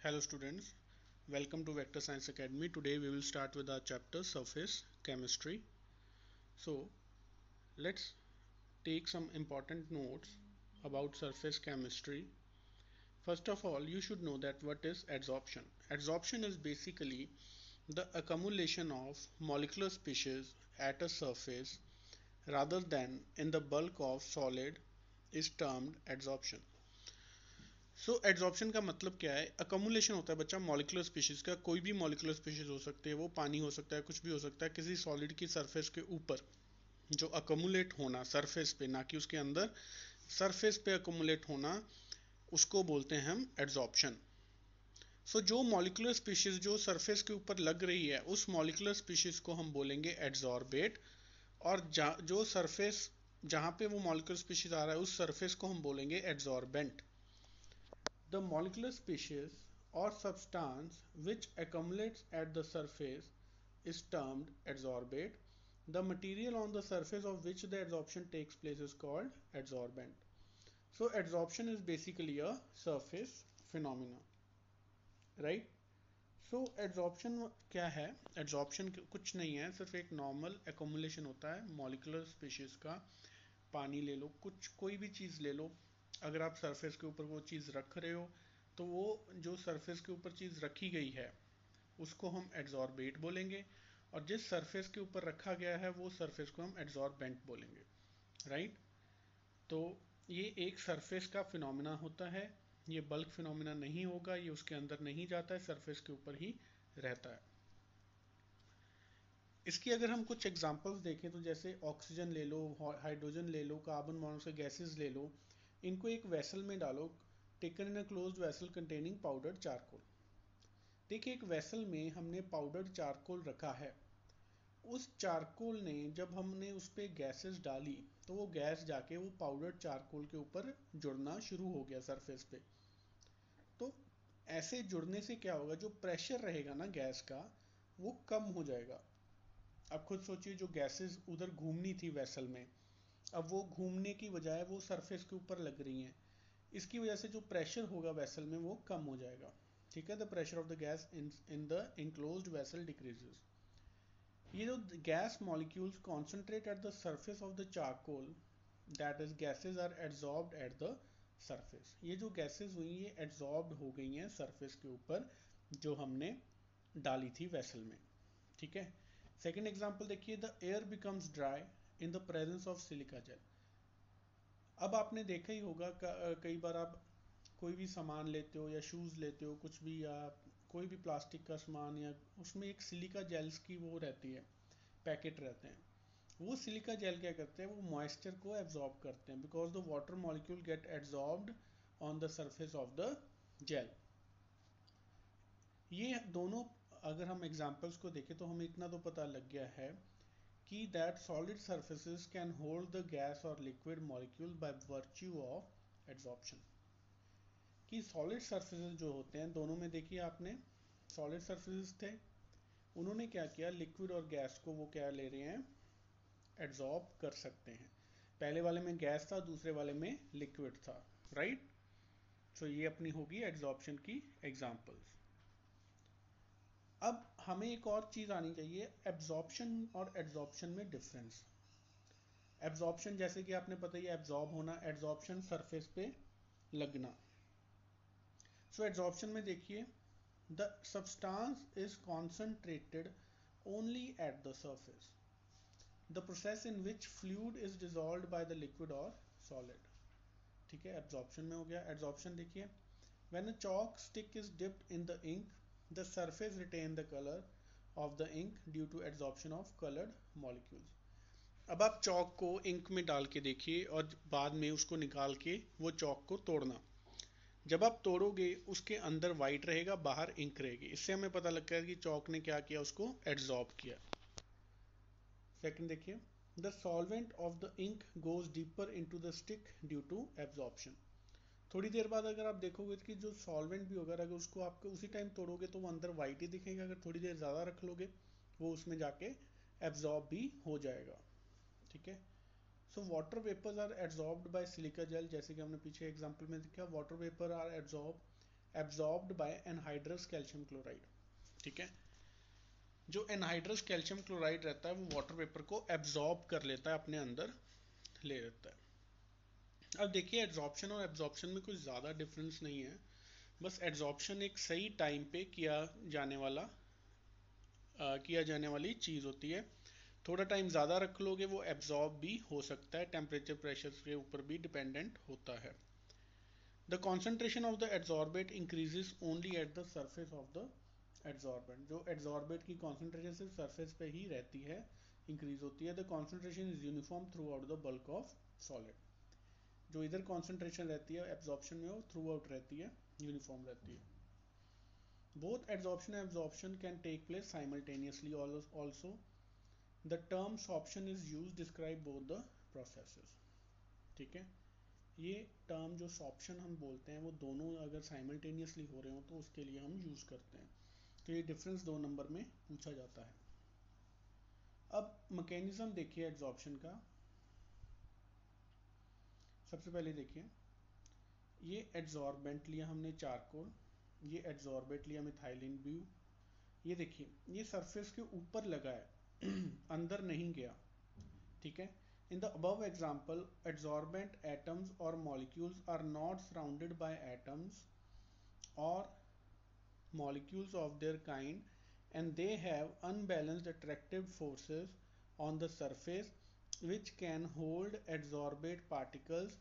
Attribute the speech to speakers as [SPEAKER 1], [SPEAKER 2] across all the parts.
[SPEAKER 1] Hello students, welcome to Vector Science Academy. Today we will start with our chapter Surface Chemistry. So let's take some important notes about surface chemistry. First of all, you should know that what is adsorption. Adsorption is basically the accumulation of molecular species at a surface rather than in the bulk of solid is termed adsorption. So adsorption का मतलब क्या है? अकमुलेशन होता है बच्चा molecular species का, कोई भी मॉलिक्यूलर स्पीशीज हो सकते हैं, वो पानी हो सकता है, कुछ भी हो सकता है, किसी सॉलिड की सरफेस के ऊपर जो अकमुलेट होना सरफेस पे, ना कि उसके अंदर, सरफेस पे अकमुलेट होना, उसको बोलते हैं हम एड्सॉर्प्शन. सो जो मॉलिक्यूलर स्पीशीज जो सरफेस के ऊपर लग रही है उस मॉलिक्यूलर स्पीशीज को हम बोलेंगे एड्सॉर्बेट, और जो सरफेस जहाँ पे वो मॉलिक्यूलर स्पीशीज आ रहा है उस सरफेस को हम बोलेंगे adsorbent. The molecular species or substance which accumulates at the surface is termed adsorbate. The material on the surface of which the adsorption takes place is called adsorbent. So adsorption is basically a surface phenomena, right? So adsorption क्या है? Adsorption कुछ नहीं है, सिर्फ एक normal accumulation होता है molecular species का. पानी ले लो, कुछ कोई भी चीज़ ले लो, अगर आप सरफेस के ऊपर वो चीज़ रख रहे हो तो वो जो सरफेस के ऊपर चीज़ रखी गई है उसको हम एड्सॉर्बेट बोलेंगे, और जिस सरफेस के ऊपर रखा गया है वो सरफेस को हम एड्सॉर्बेंट बोलेंगे, राइट? तो ये एक सरफेस का फिनोमिना होता है, ये बल्क फिनोमिना नहीं होगा, ये उसके अंदर नहीं जाता है, सरफेस के ऊपर ही रहता है. इसकी अगर हम कुछ एग्जांपल्स देखें तो जैसे ऑक्सीजन ले लो, हाइड्रोजन ले लो, कार्बन मोनोऑक्साइड गैसेस ले लो, इनको एक वेसल में डालो, taken in a closed vessel containing powdered charcoal. देखिए एक वेसल में हमने पाउडर्ड चारकोल रखा है, उस चारकोल ने जब हमने उस पर गैसेस डाली तो वो गैस जाके वो पाउडर्ड चारकोल के ऊपर जुड़ना शुरू हो गया सरफेस पे. तो ऐसे जुड़ने से क्या होगा, जो प्रेशर रहेगा ना गैस का वो कम हो जाएगा. अब खुद सोचिए, जो गैसेस उधर घूमनी थी वेसल में, अब वो घूमने की बजाय वो सरफेस के ऊपर लग रही हैं, इसकी वजह से जो प्रेशर होगा वेसल में वो कम हो जाएगा. ठीक है, the pressure of the gas in the enclosed vessel decreases. ये जो gas molecules concentrate at the surface of the charcoal, that is gases are adsorbed at the surface. ये जो गैसेस हुई ये एड्सॉर्ब्ड हो गई हैं सरफेस के ऊपर जो हमने डाली थी वेसल में. ठीक है. सेकेंड एग्जाम्पल देखिए, the air becomes dry in the presence of silica gel. अब आपने देखा ही होगा, कई बार आप कोई भी सामान लेते हो या शूज़ लेते हो, कुछ भी, या कोई भी प्लास्टिक का सामान, या उसमें एक सिलिका जेल्स की वो रहती है, पैकेट रहते हैं. वो सिलिका जेल क्या करते हैं, वो मॉइस्चर को एब्जॉर्ब करते हैं, because the water molecule get absorbed on the surface of the gel. ये दोनों अगर हम एग्जाम्पल्स को देखें तो हमें इतना तो पता लग गया है कि that solid surfaces can hold the gas और liquid molecule by virtue of adsorption. कि सॉलिड सर्फेसिस जो होते हैं दोनों में, देखिए आपने सॉलिड सर्फेसिस थे, उन्होंने क्या किया, लिक्विड और गैस को वो क्या ले रहे हैं, एड्सॉर्ब कर सकते हैं. पहले वाले में गैस था, दूसरे वाले में लिक्विड था, राइट? सो ये अपनी होगी एड्सॉर्प्शन की एग्जांपल्स. अब हमें एक और चीज आनी चाहिए, एब्जॉर्प्शन और एड्सॉर्प्शन में डिफरेंस. एब्जॉर्प्शन जैसे कि आपने पता ही, एब्जॉर्ब होना, एड्सॉर्प्शन सरफेस पे लगना. सो एड्सॉर्प्शन में देखिए, the substance is concentrated only at the surface, the process in which fluid is dissolved by the liquid और सॉलिड. ठीक है, एब्जॉर्प्शन में हो गया. एड्सॉर्प्शन देखिए, when a chalk stick is dipped in the ink, the surface retain the colour of the ink due to adsorption of coloured molecules. अब आप चौक को इंक में डाल के देखिए और बाद में उसको निकाल के वो चौक को तोड़ना. जब आप तोड़ोगे उसके अंदर वाइट रहेगा, बाहर इंक रहेगी. इससे हमें पता लगता है कि चौक ने क्या किया, उसको एड्सॉर्ब किया. सेकंड देखिए, the solvent of the ink goes deeper into the stick due to absorption. थोड़ी देर बाद अगर आप देखोगे कि जो सॉल्वेंट भी होगा, अगर उसको आप उसी टाइम तोड़ोगे तो वो अंदर वाइट ही दिखेगा, अगर थोड़ी देर ज़्यादा रख लोगे वो उसमें जाके एब्जॉर्ब भी हो जाएगा. ठीक है. So water vapours are absorbed by silica gel, जैसे कि हमने पीछे एग्जांपल में देखा, water vapour are absorb absorbed by anhydrous calcium chloride. ठीक है, जो एनहाइड्रस कैल्शियम क्लोराइड रहता है वो वाटर वेपर को एब्जॉर्ब कर लेता है, अपने अंदर ले लेता है। अब देखिए एब्जॉर्प्शन और एब्जॉर्प्शन में कुछ ज़्यादा डिफरेंस नहीं है, बस एब्जॉर्प्शन एक सही टाइम पे किया जाने वाली चीज़ होती है। थोड़ा टाइम ज़्यादा रख लोगे वो एब्जॉर्ब भी हो सकता है, टेम्परेचर प्रेशर के ऊपर भी डिपेंडेंट होता है। The concentration of the adsorbate increases only at the surface of the adsorbent. जो एड्सॉर्बेट की कॉन्सेंट्रेशन सिर्फ सरफेस पे ही रहती है, इंक्रीज होती है। The concentration is uniform through out the bulk of solid. जो इधर कॉन्सेंट्रेशन रहती है एब्जॉर्प्शन में, वो थ्रू आउट रहती है, यूनिफॉर्म रहती है। Both adsorption and absorption can take place simultaneously also. The term sorption is used to describe both the processes. ठीक है, ये टर्म जो सॉप्शन हम बोलते हैं वो दोनों अगर साइमल्टेनियसली हो रहे हो तो उसके लिए हम यूज करते हैं। तो ये डिफरेंस 2 नंबर में पूछा जाता है। अब मैकेनिज्म देखिए एड्सॉर्प्शन का। सबसे पहले देखिए, ये एड्सॉर्बेंट लिया हमने चारकोल, ये एड्सॉर्बेट लिया मिथाइलिन ब्लू। ये देखिए ये सरफेस के ऊपर लगा है अंदर नहीं गया। ठीक है, in the above example adsorbent atoms और molecules are not surrounded by atoms और molecules of their kind and they have unbalanced attractive forces on the surface which can hold adsorbate particles।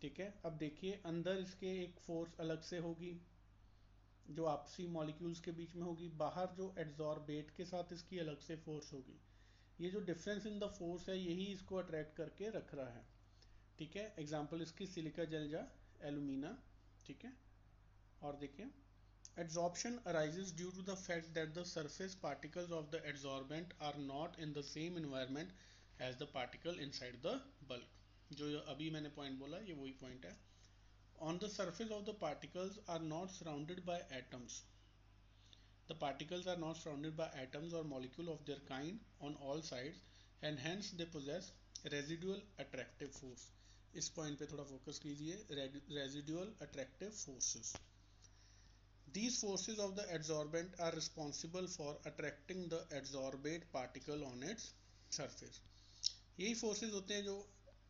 [SPEAKER 1] ठीक है, अब देखिए अंदर इसके एक फोर्स अलग से होगी जो आपसी मॉलिक्यूल्स के बीच में होगी, बाहर जो एड्सॉर्बेट के साथ इसकी अलग से फोर्स होगी। ये जो डिफरेंस इन द फोर्स है यही इसको अट्रैक्ट करके रख रहा है। ठीक है, एग्जांपल इसकी सिलिका जलजा एलुमिना। ठीक है, और देखिए adsorption arises due to the fact that the surface particles of the adsorbent are not in the same environment as the particle inside the bulk। जो अभी मैंने पॉइंट बोला ये वही पॉइंट है। On the surface of the particles are not surrounded by atoms। The particles are not surrounded by atoms or molecule of their kind on all sides and hence they possess residual attractive force। इस point पे थोड़ा focus कीजिए, residual attractive forces। These forces of the adsorbent are responsible for attracting the adsorbate particle on its surface। यही forces होते हैं जो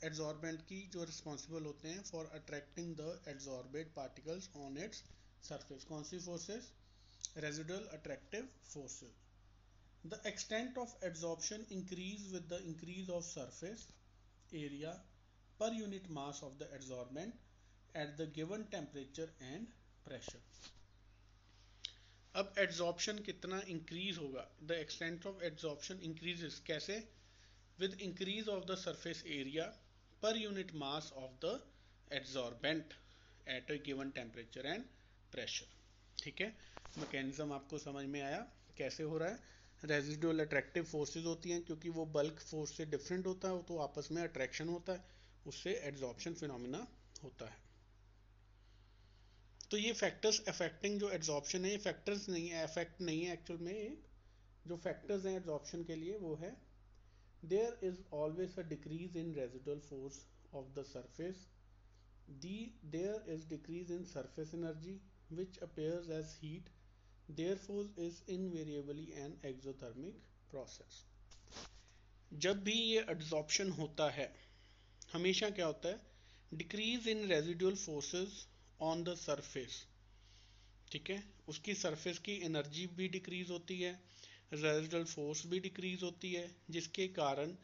[SPEAKER 1] adsorbent की जो responsible होते हैं for attracting the adsorbate particles on its surface। कौन सी forces? Residual attractive forces। The extent of adsorption increase with the increase of surface area per unit mass of the adsorbent at the given temperature and pressure। अब adsorption कितना increase होगा? The extent of adsorption increases कैसे? With increase of the surface area per unit mass of the adsorbent at a given temperature and pressure. ठीक है, mechanism आपको समझ में आया कैसे हो रहा है? रेजिडुअल अट्रैक्टिव फोर्सेज होती हैं क्योंकि वो बल्क फोर्स से डिफरेंट होता है, तो आपस में अट्रैक्शन होता है, उससे एड्सॉर्प्शन फिनोमिना होता है। तो ये फैक्टर्स अफेक्टिंग जो एड्सॉर्प्शन है, ये फैक्टर्स नहीं है, अफेक्ट नहीं है एक्चुअल में। जो फैक्टर्स हैं एड्सॉर्प्शन के लिए वो है there is always a decrease in residual force of the surface, there is decrease in surface energy which appears as heat, therefore is invariably an exothermic process. जब भी ये एड्सॉर्प्शन होता है हमेशा क्या होता है? Decrease in residual forces on the surface. ठीक है, उसकी सरफेस की एनर्जी भी डिक्रीज होती है, रेजिडुअल फोर्स भी डिक्रीज होती है, जिसके कारण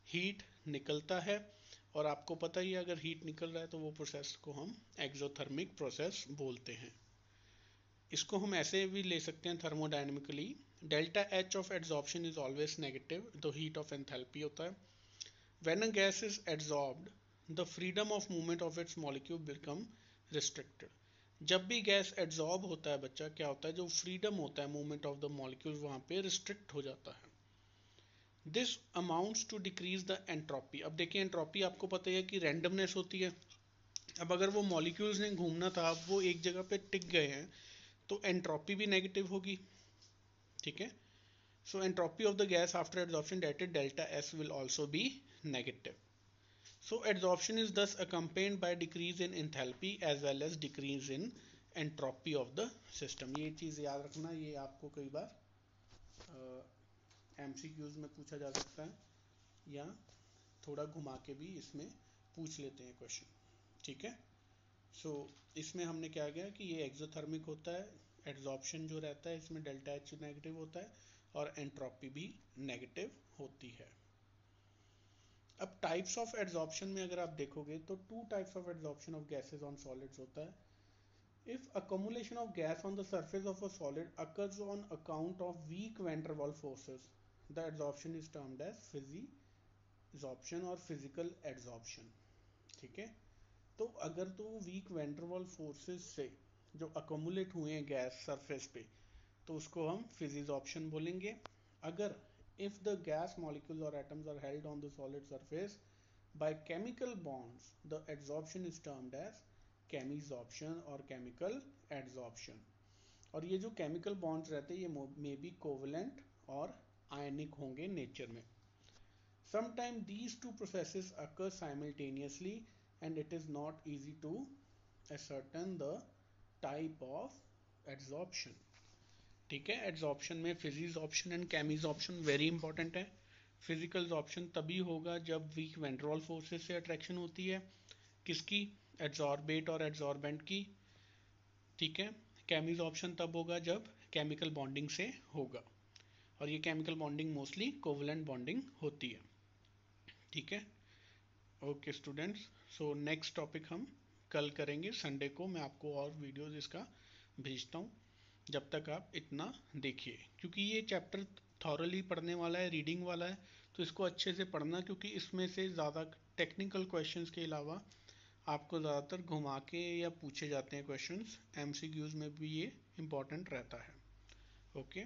[SPEAKER 1] हीट निकलता है। और आपको पता ही है अगर हीट निकल रहा है तो वो प्रोसेस को हम एक्सोथर्मिक प्रोसेस बोलते हैं। इसको हम ऐसे भी ले सकते हैं thermodynamically, delta H of adsorption is always negative, तो हीट ऑफ एंथैल्पी होता है। When a gas is adsorbed the freedom of movement of its molecule become restricted. जब भी गैस एड्सॉर्ब होता है बच्चा, क्या होता है? जो फ्रीडम होता है मूवमेंट ऑफ द मॉलिक्यूल वहां पे रिस्ट्रिक्ट हो जाता है। This amounts to decrease the entropy. अब देखिए एंट्रोपी आपको पता ही है कि रैंडमनेस होती है। अब अगर वो मॉलिक्यूल्स ने घूमना था, अब वो एक जगह पे टिक गए हैं, तो एंट्रोपी भी नेगेटिव होगी। ठीक है, so entropy of the gas after adsorption that is delta S will also be negative. So adsorption is thus accompanied by decrease in enthalpy as well as decrease in entropy of the system. ये चीज़ याद रखना, ये आपको कई बार MCQs में पूछा जा सकता है या थोड़ा घुमा के भी इसमें पूछ लेते हैं क्वेश्चन। ठीक है। सो इसमें हमने क्या किया कि ये एक्सोथर्मिक होता है, एड्जॉर्प्शन जो रहता है इसमें डेल्टा H नेगेटिव होता है और एंट्रोपी भी नेगेटिव होती है। अब टाइप्स ऑफ एड्जॉर्प्शन में अगर आप देखोगे तो two types of adsorption of gases on solids होता है। If accumulation of gas on the surface of a solid occurs on account of weak van der Waals forces, the adsorption is termed as physisorption और physical adsorption। ठीक है। तो अगर तो weak van der Waals forces से जो accumulate हुए हैं गैस सरफेस पे, तो उसको हम फिजिसॉर्प्शन बोलेंगे। अगर if the gas molecules or atoms are held on the solid surface by chemical bonds, the adsorption is termed as chemisorption और केमिकल एड्सॉर्प्शन। और ये जो केमिकल बॉन्ड्स रहते हैं ये मे बी कोवलेंट और आयनिक होंगे नेचर में। Sometime these two processes occur simultaneously and it is not easy to ascertain the type of adsorption. ठीक है। एड्सॉर्प्शन में physisorption and chemisorption very important है। फिजिकल ऑप्शन तभी होगा जब weak van der Waals forces से अट्रैक्शन होती है, किसकी, एड्सॉर्बेट और एड्सॉर्बेंट की। ठीक है। केमिसॉर्प्शन तब होगा जब केमिकल बॉन्डिंग से होगा, और ये chemical bonding mostly covalent bonding होती है। ठीक है। Okay students, so next topic हम कल करेंगे संडे को। मैं आपको और वीडियोस इसका भेजता हूँ, जब तक आप इतना देखिए, क्योंकि ये चैप्टर थॉरली पढ़ने वाला है, रीडिंग वाला है, तो इसको अच्छे से पढ़ना, क्योंकि इसमें से ज़्यादा टेक्निकल क्वेश्चंस के अलावा आपको ज़्यादातर घुमा के या पूछे जाते हैं क्वेश्चंस। MCQs में भी ये इम्पॉर्टेंट रहता है। ओके।